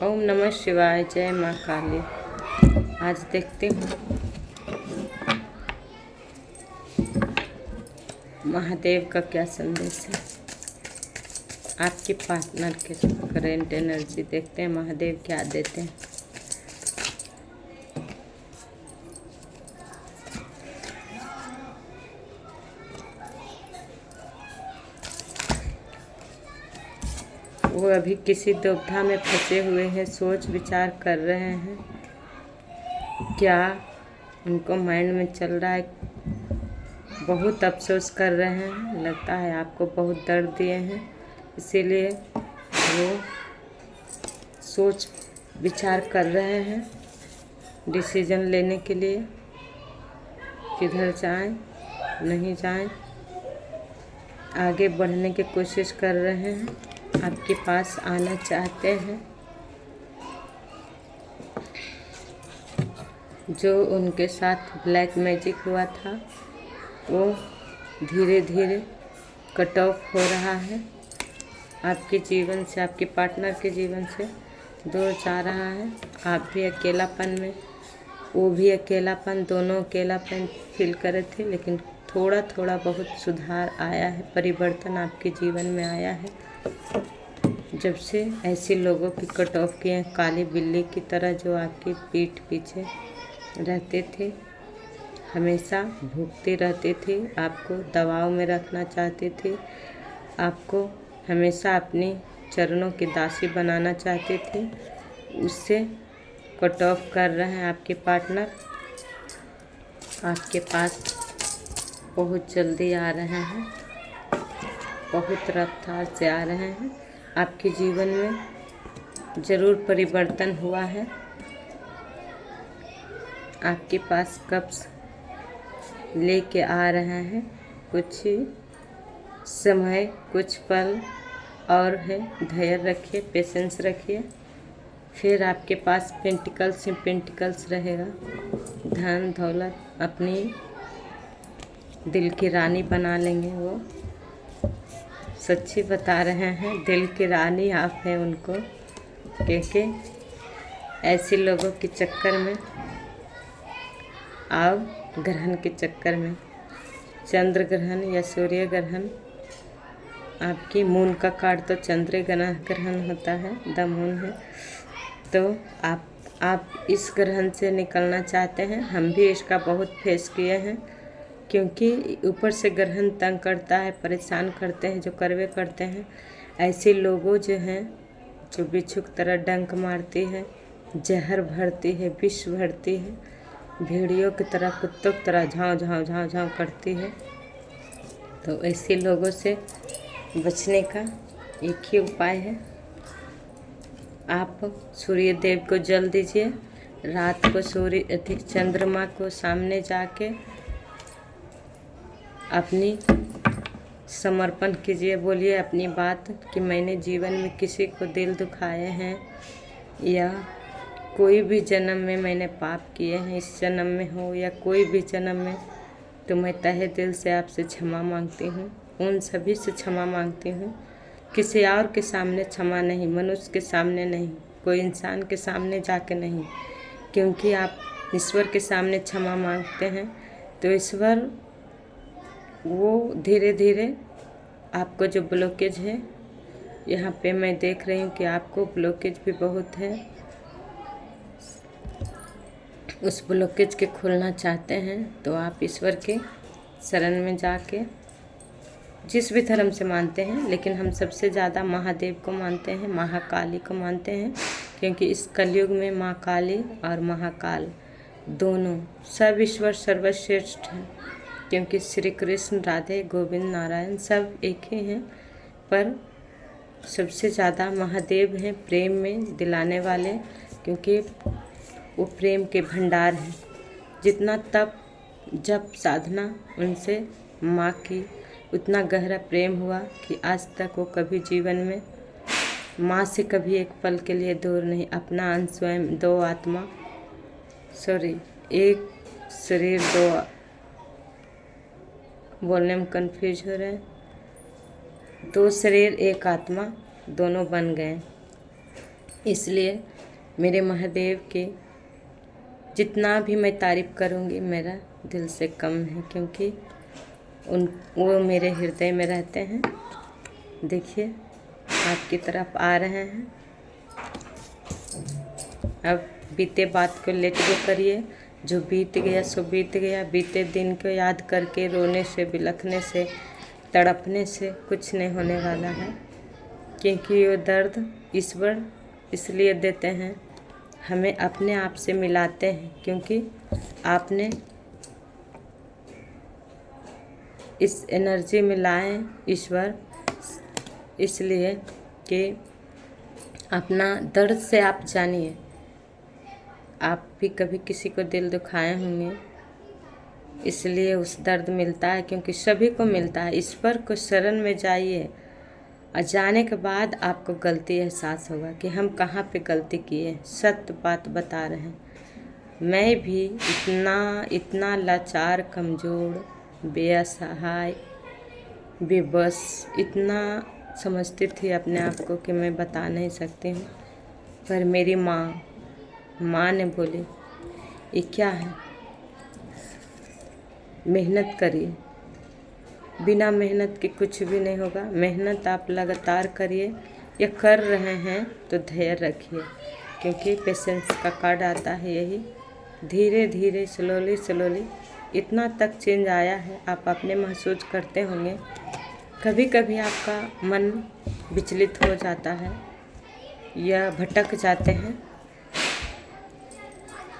ओम नमः शिवाय। जय माँ काली। आज देखते हैं महादेव का क्या संदेश है। आपके पार्टनर के करेंट एनर्जी देखते हैं महादेव क्या देते हैं। वो अभी किसी दुविधा में फंसे हुए हैं, सोच विचार कर रहे हैं। क्या उनको माइंड में चल रहा है, बहुत अफसोस कर रहे हैं। लगता है आपको बहुत दर्द दिए हैं, इसीलिए वो सोच विचार कर रहे हैं डिसीजन लेने के लिए, किधर जाएं नहीं जाएं। आगे बढ़ने की कोशिश कर रहे हैं, आपके पास आना चाहते हैं। जो उनके साथ ब्लैक मैजिक हुआ था वो धीरे धीरे कट ऑफ हो रहा है, आपके जीवन से, आपके पार्टनर के जीवन से दूर जा रहा है। आप भी अकेलापन में, वो भी अकेलापन, दोनों अकेलापन फील कर रहे थे, लेकिन थोड़ा थोड़ा बहुत सुधार आया है, परिवर्तन आपके जीवन में आया है। जब से ऐसे लोगों की कट ऑफ किए हैं, काली बिल्ली की तरह जो आपकी पीठ पीछे रहते थे, हमेशा भूखते रहते थे, आपको दबाव में रखना चाहते थे, आपको हमेशा अपने चरणों की दासी बनाना चाहते थे, उससे कट ऑफ कर रहे हैं आपके पार्टनर। आपके पास बहुत जल्दी आ रहे हैं, बहुत रफ्तार से आ रहे हैं। आपके जीवन में ज़रूर परिवर्तन हुआ है। आपके पास कब लेके आ रहे हैं, कुछ समय, कुछ पल और है। धैर्य रखिए, पेशेंस रखिए। फिर आपके पास पेंटिकल्स ही पेंटिकल्स रहेगा। धन दौलत अपनी दिल की रानी बना लेंगे। वो सच्ची बता रहे हैं, दिल की रानी आप हैं उनको, क्योंकि ऐसे लोगों के चक्कर में, आप ग्रहण के चक्कर में, चंद्र ग्रहण या सूर्य ग्रहण, आपकी मून का कार्ड तो चंद्र ग्रहण होता है, द मून है। तो आप इस ग्रहण से निकलना चाहते हैं। हम भी इसका बहुत फेस किए हैं, क्योंकि ऊपर से ग्रहण तंग करता है, परेशान करते हैं, जो करवे करते हैं। ऐसे लोगों जो हैं, जो बिच्छू की तरह डंक मारती है, जहर भरती है, विष भरती है, भेड़ियों की तरह, कुत्तों की तरह झाँव झाँव झाँव झाँव करती है। तो ऐसे लोगों से बचने का एक ही उपाय है, आप सूर्य देव को जल दीजिए। रात को सूर्य अधिक चंद्रमा को सामने जाके अपनी समर्पण कीजिए, बोलिए अपनी बात कि मैंने जीवन में किसी को दिल दुखाए हैं या कोई भी जन्म में मैंने पाप किए हैं, इस जन्म में हो या कोई भी जन्म में, तो मैं तहे दिल से आपसे क्षमा मांगती हूँ। उन सभी से क्षमा मांगती हूँ, किसी और के सामने क्षमा नहीं, मनुष्य के सामने नहीं, कोई इंसान के सामने जाके नहीं, क्योंकि आप ईश्वर के सामने क्षमा मांगते हैं तो ईश्वर वो धीरे धीरे आपको जो ब्लॉकेज है, यहाँ पे मैं देख रही हूँ कि आपको ब्लॉकेज भी बहुत है, उस ब्लॉकेज के खोलना चाहते हैं। तो आप ईश्वर के शरण में जाके, जिस भी धर्म से मानते हैं, लेकिन हम सबसे ज़्यादा महादेव को मानते हैं, महाकाली को मानते हैं, क्योंकि इस कलयुग में माँ काली और महाकाल दोनों सब ईश्वर सर्वश्रेष्ठ हैं, क्योंकि श्री कृष्ण, राधे, गोविंद, नारायण सब एक ही हैं, पर सबसे ज़्यादा महादेव हैं प्रेम में दिलाने वाले, क्योंकि वो प्रेम के भंडार हैं। जितना तप जप साधना उनसे माँ की, उतना गहरा प्रेम हुआ कि आज तक वो कभी जीवन में माँ से कभी एक पल के लिए दूर नहीं। अपना अंश स्वयं, दो आत्मा, एक शरीर, दो, बोलने में कंफ्यूज हो रहे हैं, दो शरीर एक आत्मा दोनों बन गए। इसलिए मेरे महादेव के जितना भी मैं तारीफ़ करूँगी मेरा दिल से कम है, क्योंकि वो मेरे हृदय में रहते हैं। देखिए आपकी तरफ आ रहे हैं। अब बीते बात को लेट गो करिए, जो बीत गया सो बीत गया। बीते दिन को याद करके रोने से, बिलखने से, तड़पने से कुछ नहीं होने वाला है, क्योंकि वो दर्द ईश्वर इसलिए देते हैं, हमें अपने आप से मिलाते हैं, क्योंकि आपने इस एनर्जी में लाए ईश्वर, इसलिए कि अपना दर्द से आप जानिए। आप भी कभी किसी को दिल दुखाए होंगे, इसलिए उस दर्द मिलता है, क्योंकि सभी को मिलता है। ईश्वर को शरण में जाइए और जाने के बाद आपको गलती एहसास होगा कि हम कहाँ पे गलती किए। सत्य बात बता रहे हैं। मैं भी इतना लाचार, कमज़ोर, बेसहाय, बेबस इतना समझती थी अपने आप को कि मैं बता नहीं सकती हूँ। पर मेरी माँ ने बोली ये क्या है, मेहनत करिए, बिना मेहनत के कुछ भी नहीं होगा। मेहनत आप लगातार करिए, या कर रहे हैं तो धैर्य रखिए, क्योंकि पेशेंस का कार्ड आता है यही। धीरे धीरे स्लोली इतना तक चेंज आया है, आप अपने महसूस करते होंगे। कभी कभी आपका मन विचलित हो जाता है या भटक जाते हैं,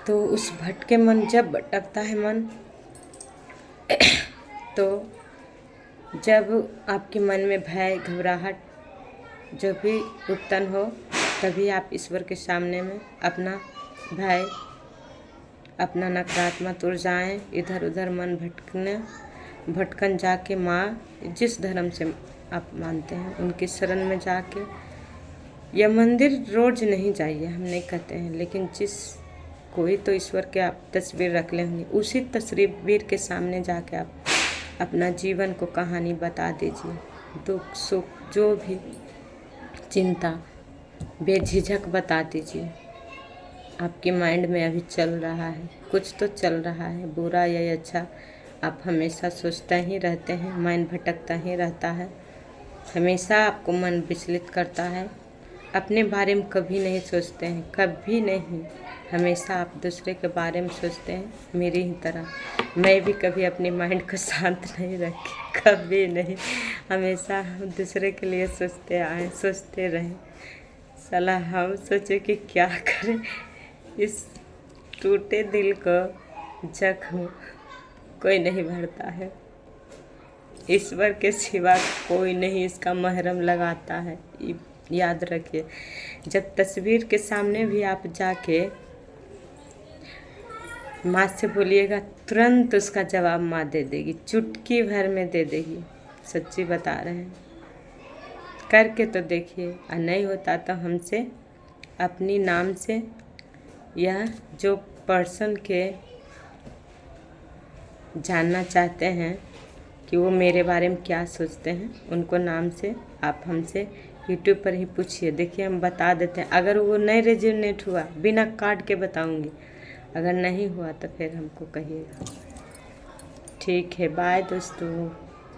तो उस भटके मन, जब भटकता है मन, तो जब आपके मन में भय, घबराहट जो भी उत्पन्न हो, तभी आप ईश्वर के सामने में अपना भय, अपना नकारात्मक ऊर्जाएं, इधर उधर मन भटकन जाके माँ, जिस धर्म से आप मानते हैं उनकी शरण में जाके, या मंदिर रोज नहीं जाइए, हम नहीं कहते हैं, लेकिन जिस कोई तो ईश्वर के आप तस्वीर रख लेंगे, उसी तस्वीर के सामने जाके आप अपना जीवन को कहानी बता दीजिए। दुख सुख जो भी चिंता बेझिझक बता दीजिए। आपके माइंड में अभी चल रहा है, कुछ तो चल रहा है, बुरा या अच्छा, आप हमेशा सोचते ही रहते हैं, माइंड भटकता ही रहता है, हमेशा आपको मन विचलित करता है। अपने बारे में कभी नहीं सोचते हैं, कभी नहीं, हमेशा आप दूसरे के बारे में सोचते हैं। मेरी ही तरह मैं भी कभी अपने माइंड को शांत नहीं रखी, कभी नहीं, हमेशा दूसरे के लिए सोचते आए, सोचते रहे। साला हम सोचे कि क्या करें, इस टूटे दिल को जख्म कोई नहीं भरता है, ईश्वर के सिवा कोई नहीं इसका महरम लगाता है। याद रखिए, जब तस्वीर के सामने भी आप जाके माँ से बोलिएगा, तुरंत उसका जवाब माँ दे देगी, चुटकी भर में दे देगी। सच्ची बता रहे हैं, करके तो देखिए। और नहीं होता तो हमसे अपनी नाम से, या जो पर्सन के जानना चाहते हैं कि वो मेरे बारे में क्या सोचते हैं, उनको नाम से आप हमसे यूट्यूब पर ही पूछिए। देखिए हम बता देते हैं। अगर वो नहीं रेजोनेट हुआ, बिना काट के बताऊंगी। अगर नहीं हुआ तो फिर हमको कहिएगा। ठीक है, बाय दोस्तों।